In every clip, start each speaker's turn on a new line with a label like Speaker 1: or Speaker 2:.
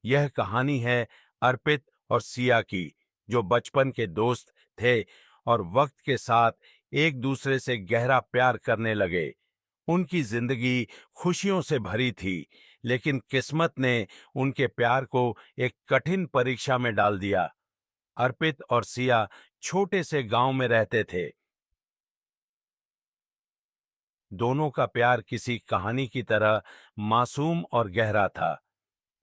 Speaker 1: यह कहानी है अर्पित और सिया की, जो बचपन के दोस्त थे और वक्त के साथ एक दूसरे से गहरा प्यार करने लगे। उनकी जिंदगी खुशियों से भरी थी, लेकिन किस्मत ने उनके प्यार को एक कठिन परीक्षा में डाल दिया। अर्पित और सिया छोटे से गांव में रहते थे। दोनों का प्यार किसी कहानी की तरह मासूम और गहरा था।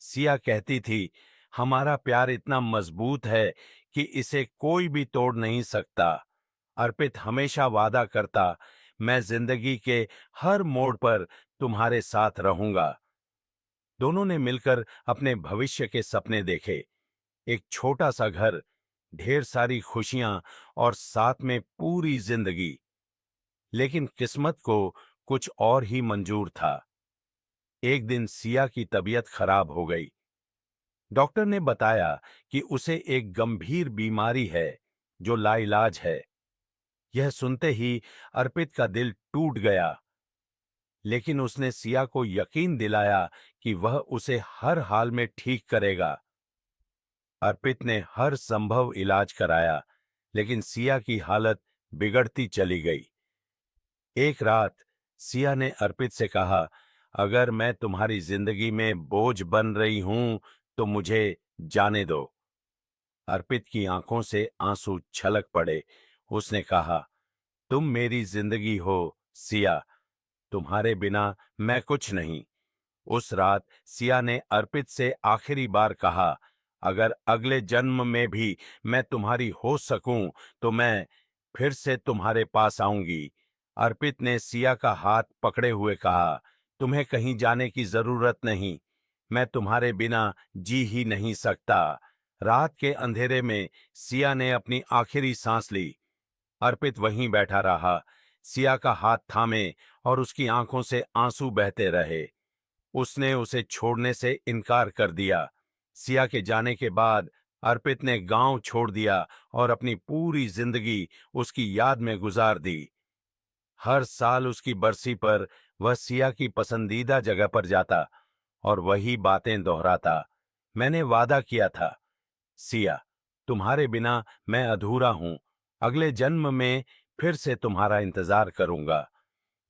Speaker 1: सिया कहती थी, हमारा प्यार इतना मजबूत है कि इसे कोई भी तोड़ नहीं सकता। अर्पित हमेशा वादा करता, मैं जिंदगी के हर मोड़ पर तुम्हारे साथ रहूंगा। दोनों ने मिलकर अपने भविष्य के सपने देखे। एक छोटा सा घर, ढेर सारी खुशियां और साथ में पूरी जिंदगी। लेकिन किस्मत को कुछ और ही मंजूर था। एक दिन सिया की तबीयत खराब हो गई। डॉक्टर ने बताया कि उसे एक गंभीर बीमारी है जो लाइलाज है। यह सुनते ही अर्पित का दिल टूट गया, लेकिन उसने सिया को यकीन दिलाया कि वह उसे हर हाल में ठीक करेगा। अर्पित ने हर संभव इलाज कराया, लेकिन सिया की हालत बिगड़ती चली गई। एक रात सिया ने अर्पित से कहा, अगर मैं तुम्हारी जिंदगी में बोझ बन रही हूं तो मुझे जाने दो। अर्पित की आंखों से आंसू छलक पड़े। उसने कहा, तुम मेरी जिंदगी हो सिया, तुम्हारे बिना मैं कुछ नहीं। उस रात सिया ने अर्पित से आखिरी बार कहा, अगर अगले जन्म में भी मैं तुम्हारी हो सकूं तो मैं फिर से तुम्हारे पास आऊंगी। अर्पित ने सिया का हाथ पकड़े हुए कहा, तुम्हें कहीं जाने की जरूरत नहीं, मैं तुम्हारे बिना जी ही नहीं सकता। रात के अंधेरे में सिया ने अपनी आखिरी सांस ली। अर्पित वहीं बैठा रहा, सिया का हाथ थामे, और उसकी आंखों से आंसू बहते रहे। उसने उसे छोड़ने से इनकार कर दिया। सिया के जाने के बाद अर्पित ने गांव छोड़ दिया और अपनी पूरी जिंदगी उसकी याद में गुजार दी। हर साल उसकी बरसी पर वह सिया की पसंदीदा जगह पर जाता और वही बातें दोहराता, मैंने वादा किया था सिया, तुम्हारे बिना मैं अधूरा हूं, अगले जन्म में फिर से तुम्हारा इंतजार करूंगा।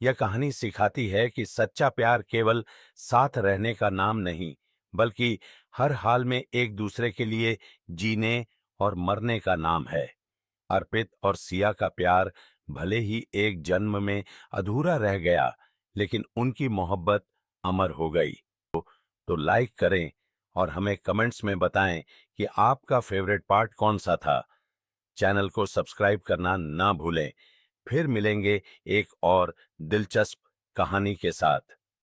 Speaker 1: यह कहानी सिखाती है कि सच्चा प्यार केवल साथ रहने का नाम नहीं, बल्कि हर हाल में एक दूसरे के लिए जीने और मरने का नाम है। अर्पित और सिया का प्यार भले ही एक जन्म में अधूरा रह गया, लेकिन उनकी मोहब्बत अमर हो गई। तो लाइक करें और हमें कमेंट्स में बताएं कि आपका फेवरेट पार्ट कौन सा था। चैनल को सब्सक्राइब करना ना भूलें। फिर मिलेंगे एक और दिलचस्प कहानी के साथ।